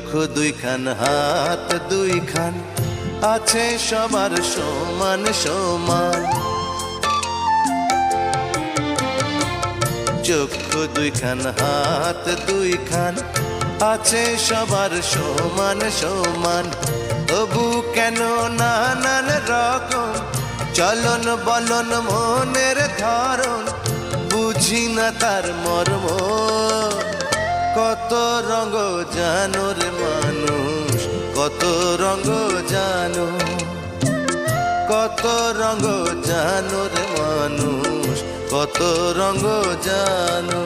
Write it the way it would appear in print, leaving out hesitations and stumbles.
চক্ষু দুইখান, হাত দুইখান, আছে সবার সমান সমান। চক্ষু দুইখান, হাত দুইখান, আছে সবার সমান সমান। তবু কেন নানান রকম চলন বলন মনের ধরন, বুঝি না তার মর্ম। কত রঙ জানো রে মানুষ, কত রঙ জানো, কত রঙ জানো রে মানুষ, কত রঙ জানো।